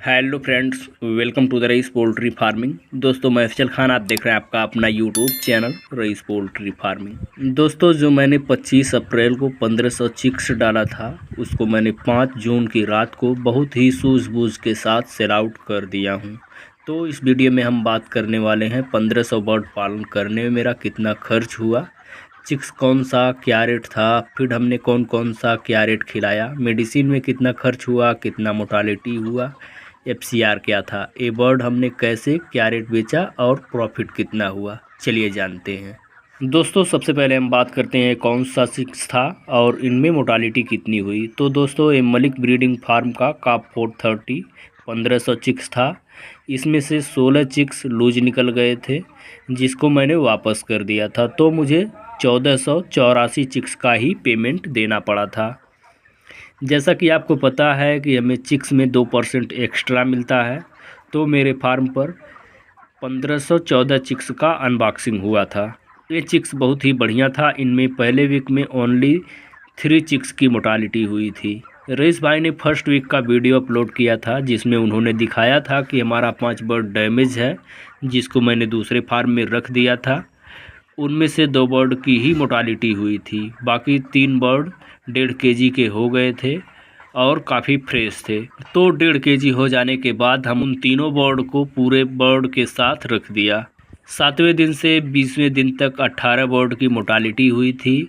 Hello friends, welcome to the Rais poultry farming. दोस्तों, मैं अफजल खान, आप देख रहे हैं आपका अपना YouTube channel rice poultry farming. दोस्तों, जो मैंने 25 अप्रैल को 1500 चिक्स डाला था, उसको मैंने 5 जून की रात को बहुत ही सूझबूझ के साथ सेल आउट कर दिया हूं। तो इस वीडियो में हम बात करने वाले हैं 1500 बर्ड पालन करने में मेरा कितना खर्च हुआ, चिक्स कौन सा क्या रेट था, फिर हमने कौन कौन सा क्या रेट खिलाया, मेडिसिन में कितना खर्च हुआ, कितना मोर्टालिटी हुआ, FCR क्या था, ए बर्ड हमने कैसे क्या रेट बेचा और प्रॉफिट कितना हुआ। चलिए जानते हैं। दोस्तों, सबसे पहले हम बात करते हैं कौन सा चिक्स था और इनमें मोर्टालिटी कितनी हुई। तो दोस्तों, ये मलिक ब्रीडिंग फार्म का काप 430 1500 चिक्स था। इसमें से 16 चिक्स लूज निकल गए थे, जिसको मैंने वापस कर दिया था। तो मुझे 1484 चिक्स का ही पेमेंट देना पड़ा था। जैसा कि आपको पता है कि हमें चिक्स में 2% एक्स्ट्रा मिलता है, तो मेरे फार्म पर 1514 चिक्स का अनबॉक्सिंग हुआ था। ये चिक्स बहुत ही बढ़िया था। इनमें पहले वीक में ओनली 3 चिक्स की मोर्टालिटी हुई थी। रईस भाई ने फर्स्ट वीक का वीडियो अपलोड किया था, जिसमें उन्होंने दिखाया था कि हमारा 5 बर्ड डैमेज है, जिसको मैंने दूसरे फार्म में रख दिया था। उनमें से 2 बर्ड की ही मोर्टालिटी हुई थी, बाकी 3 बर्ड 1.5 kg के हो गए थे और काफ़ी फ्रेश थे। तो 1.5 kg हो जाने के बाद हम उन तीनों बर्ड को पूरे बर्ड के साथ रख दिया। 7वें दिन से 20वें दिन तक 18 बर्ड की मोर्टालिटी हुई थी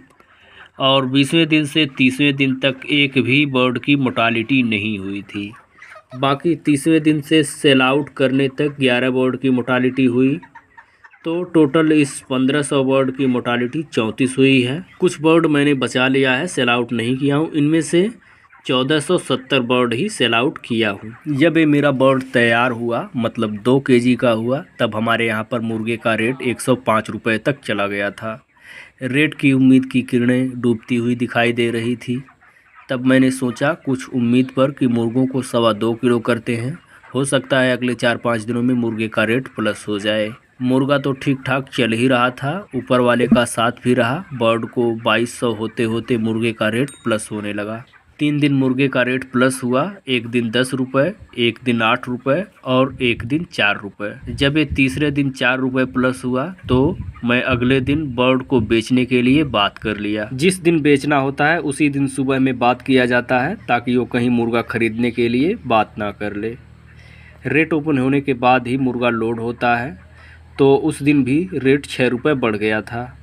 और 20वें दिन से 30वें दिन तक एक भी बर्ड की मोर्टालिटी नहीं हुई थी। बाकी 30वें दिन से सेल आउट करने तक 11 बर्ड की मोर्टालिटी हुई। तो टोटल इस 1500 बर्ड की मोर्टालिटी 34 हुई है। कुछ बर्ड मैंने बचा लिया है, सेल आउट नहीं किया हूँ। इनमें से 1470 बर्ड ही सेल आउट किया हूँ। जब ये मेरा बर्ड तैयार हुआ, मतलब 2 kg का हुआ, तब हमारे यहाँ पर मुर्गे का रेट 105 रुपये तक चला गया था। रेट की उम्मीद की किरणें डूबती हुई दिखाई दे रही थी। तब मैंने सोचा कुछ उम्मीद पर कि मुर्गों को 2.25 किलो करते हैं, हो सकता है अगले 4-5 दिनों में मुर्गे का रेट प्लस हो जाए। मुर्गा तो ठीक ठाक चल ही रहा था, ऊपर वाले का साथ भी रहा। बर्ड को 2200 होते होते मुर्गे का रेट प्लस होने लगा। 3 दिन मुर्गे का रेट प्लस हुआ, एक दिन 10 रुपये, एक दिन 8 रुपये और एक दिन 4 रुपये। जब ये तीसरे दिन 4 रुपये प्लस हुआ, तो मैं अगले दिन बर्ड को बेचने के लिए बात कर लिया। जिस दिन बेचना होता है उसी दिन सुबह में बात किया जाता है, ताकि वो कहीं मुर्गा खरीदने के लिए बात ना कर ले। रेट ओपन होने के बाद ही मुर्गा लोड होता है, तो उस दिन भी रेट 6 रुपये बढ़ गया था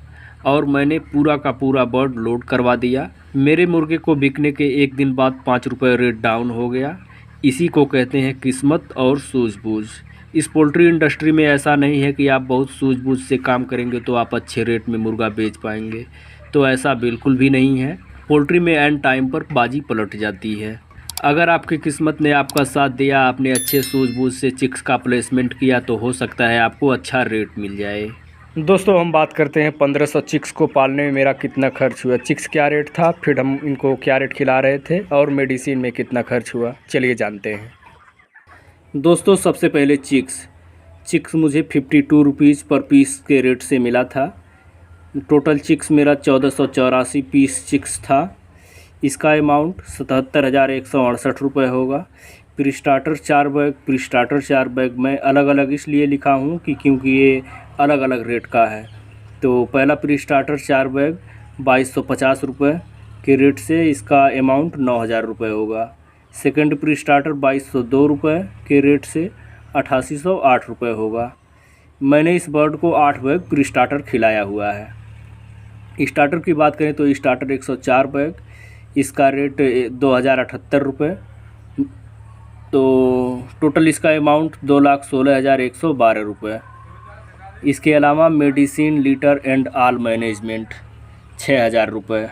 और मैंने पूरा का पूरा बर्ड लोड करवा दिया। मेरे मुर्गे को बिकने के एक दिन बाद 5 रुपये रेट डाउन हो गया। इसी को कहते हैं किस्मत और सूझबूझ। इस पोल्ट्री इंडस्ट्री में ऐसा नहीं है कि आप बहुत सूझबूझ से काम करेंगे तो आप अच्छे रेट में मुर्गा बेच पाएंगे, तो ऐसा बिल्कुल भी नहीं है। पोल्ट्री में एंड टाइम पर बाजी पलट जाती है। अगर आपकी किस्मत ने आपका साथ दिया, आपने अच्छे सूझबूझ से चिक्स का प्लेसमेंट किया, तो हो सकता है आपको अच्छा रेट मिल जाए। दोस्तों, हम बात करते हैं 1500 चिक्स को पालने में मेरा कितना खर्च हुआ, चिक्स क्या रेट था, फिर हम इनको क्या रेट खिला रहे थे और मेडिसिन में कितना खर्च हुआ। चलिए जानते हैं। दोस्तों, सबसे पहले चिक्स मुझे 52 रुपीज़ पर पीस के रेट से मिला था। टोटल चिक्स मेरा 1484 पीस चिक्स था। इसका अमाउंट 77,168 रुपये होगा। प्री स्टार्टर 4 बैग मैं अलग अलग इसलिए लिखा हूँ कि क्योंकि ये अलग अलग रेट का है। तो पहला प्री स्टार्टर 4 बैग 2250 रुपये के रेट से इसका अमाउंट 9,000 रुपये होगा। सेकंड प्री स्टार्टर 2202 रुपये के रेट से 8808 रुपये होगा। मैंने इस बर्ड को 8 बैग प्री स्टार्टर खिलाया हुआ है। स्टार्टर की बात करें तो स्टार्टर 104 बैग, इसका रेट 2078 रुपये। तो टोटल इसका अमाउंट 2,16,112 रुपये। इसके अलावा medicine, litre and all management 6,000 रुपये।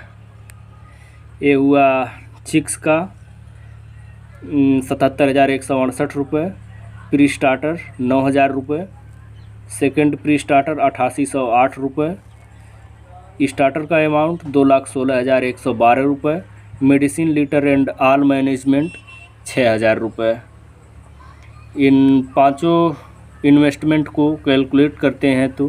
ये हुआ चिक्स का 77,168 रुपये। प्री स्टार्टर 9,000 रुपये। सेकेंड प्री स्टार्टर 8808 रुपये। स्टार्टर का अमाउंट 2,16,112 रुपये। Medicine, litre and all management 6,000 रुपये। इन पांचों इन्वेस्टमेंट को कैलकुलेट करते हैं तो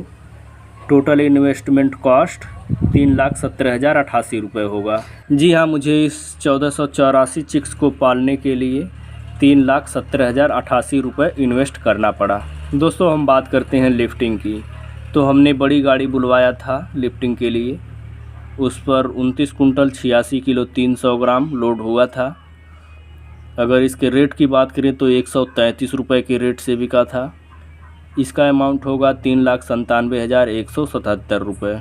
टोटल इन्वेस्टमेंट कॉस्ट 3,17,088 रुपये होगा। जी हाँ, मुझे इस 1484 चिक्स को पालने के लिए 3,70,088 रुपये इन्वेस्ट करना पड़ा। दोस्तों हम बात करते हैं लिफ्टिंग की, तो हमने बड़ी गाड़ी बुलवाया था लिफ्टिंग के लिए। उस पर 29 कुंटल 86 किलो 300 ग्राम लोड हुआ था। अगर इसके रेट की बात करें तो 133 रुपये के रेट से बिका था। इसका अमाउंट होगा 3,97,177 रुपये।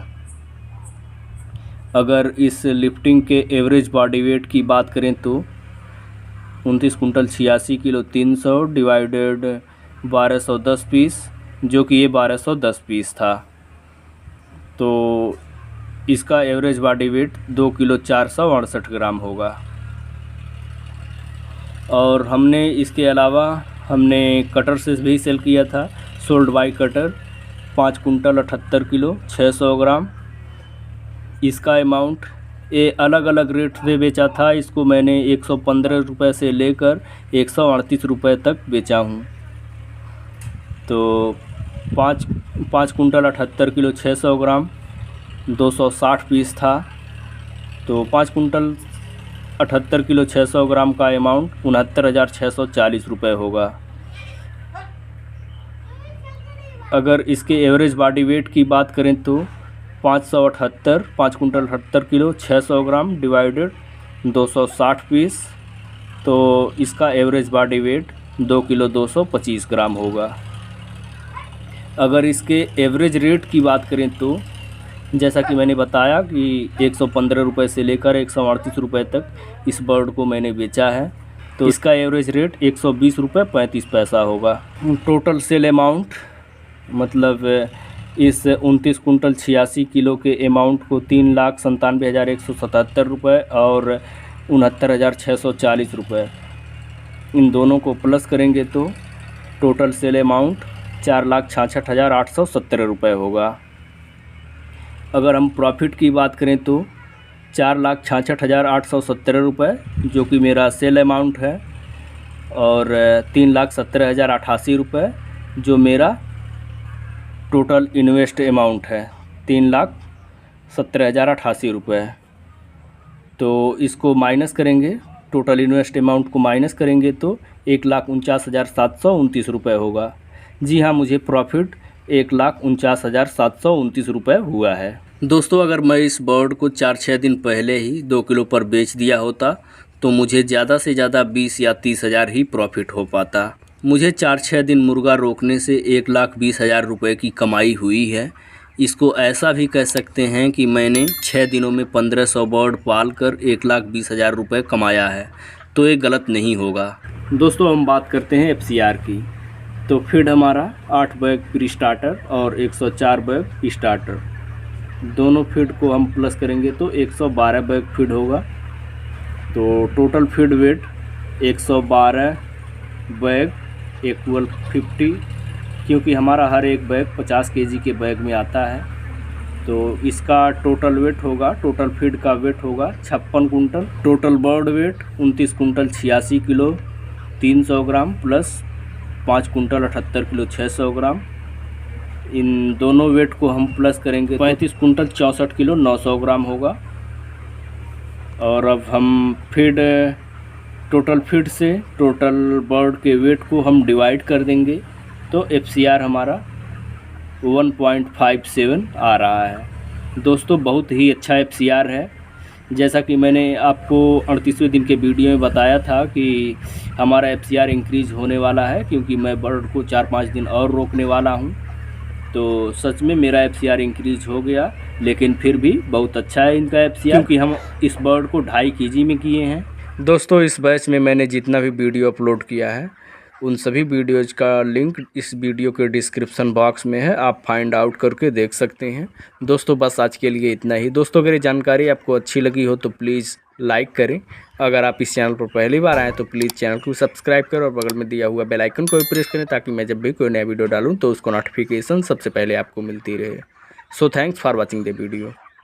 अगर इस लिफ्टिंग के एवरेज बॉडी वेट की बात करें तो 29 कुंटल 86 किलो 300 डिवाइडेड 1210 पीस, जो कि ये 1210 पीस था, तो इसका एवरेज बॉडी वेट 2 किलो 468 ग्राम होगा। और हमने इसके अलावा हमने कटर से भी सेल किया था, सोल्ड बाई कटर 5 कुंटल 78 किलो 600 ग्राम। इसका अमाउंट ये अलग अलग रेट पे बेचा था। इसको मैंने 115 रुपये से लेकर 138 रुपये तक बेचा हूँ। तो 5 कुंटल 78 किलो 600 ग्राम 260 पीस था, तो 5 कुंटल 78 किलो 600 ग्राम का अमाउंट 69,640 रुपये होगा। अगर इसके एवरेज बॉडी वेट की बात करें तो 5 कुंटल 78 किलो 600 ग्राम डिवाइडेड 260 पीस, तो इसका average body weight 2 kilo 225 gram होगा। अगर इसके एवरेज रेट की बात करें तो जैसा कि मैंने बताया कि 115 रुपये से लेकर 138 रुपये तक इस बर्ड को मैंने बेचा है, तो इसका एवरेज रेट 120 रुपये 35 पैसा होगा। टोटल सेल अमाउंट मतलब इस 29 कुंटल 86 किलो के अमाउंट को 3,97,177 रुपये और 69,640 रुपये, इन दोनों को प्लस करेंगे तो टोटल सेल अमाउंट 4,66,870 रुपये होगा। अगर हम प्रॉफिट की बात करें तो 4,66,870 रुपये जो कि मेरा सेल अमाउंट है, और 3,70,088 रुपये जो मेरा टोटल इन्वेस्ट अमाउंट है 3,70,088 रुपये। तो इसको माइनस करेंगे, टोटल इन्वेस्ट अमाउंट को माइनस करेंगे तो 1,49,729 रुपये होगा। जी हाँ, मुझे प्रॉफिट 1,49,729 रुपये हुआ है। दोस्तों अगर मैं इस बर्ड को 4-6 दिन पहले ही 2 किलो पर बेच दिया होता तो मुझे ज़्यादा से ज़्यादा 20 या 30 हज़ार ही प्रॉफिट हो पाता। मुझे 4-6 दिन मुर्गा रोकने से 1,20,000 रुपये की कमाई हुई है। इसको ऐसा भी कह सकते हैं कि मैंने 6 दिनों में 1500 बर्ड पाल कर 1,20,000 रुपये कमाया है, तो ये गलत नहीं होगा। दोस्तों हम बात करते हैं FCR की, तो फीड हमारा 8 बैग प्री स्टार्टर और 104 बैग स्टार्टर, दोनों फीड को हम प्लस करेंगे तो 112 बैग फीड होगा। तो total feed weight 112 bag equal 50, क्योंकि हमारा हर एक बैग 50 केजी के बैग में आता है, तो इसका टोटल वेट होगा, टोटल फीड का वेट होगा 56 कुंटल। टोटल बर्ड वेट 29 कुंटल 86 किलो 300 ग्राम प्लस 5 कुंटल 78 किलो 600 ग्राम। इन दोनों वेट को हम प्लस करेंगे 35 कुंटल 64 किलो 900 ग्राम होगा। और अब हम फीड टोटल फीड से टोटल बर्ड के वेट को हम डिवाइड कर देंगे, तो FCR हमारा 1.57 आ रहा है। दोस्तों बहुत ही अच्छा FCR है। जैसा कि मैंने आपको 38वें दिन के वीडियो में बताया था कि हमारा FCR इंक्रीज़ होने वाला है, क्योंकि मैं बर्ड को 4-5 दिन और रोकने वाला हूं। तो सच में मेरा FCR इंक्रीज़ हो गया, लेकिन फिर भी बहुत अच्छा है इनका FCR, क्योंकि हम इस बर्ड को 2.5 kg में किए हैं। दोस्तों इस बैच में मैंने जितना भी वीडियो अपलोड किया है उन सभी वीडियोज़ का लिंक इस वीडियो के डिस्क्रिप्शन बॉक्स में है, आप फाइंड आउट करके देख सकते हैं। दोस्तों बस आज के लिए इतना ही। दोस्तों अगर ये जानकारी आपको अच्छी लगी हो तो प्लीज़ लाइक करें। अगर आप इस चैनल पर पहली बार आएँ तो प्लीज़ चैनल को सब्सक्राइब करें और बगल में दिया हुआ बेल आइकन को भी प्रेस करें, ताकि मैं जब भी कोई नया वीडियो डालूँ तो उसको नोटिफिकेशन सबसे पहले आपको मिलती रहे। So thanks for watching the video.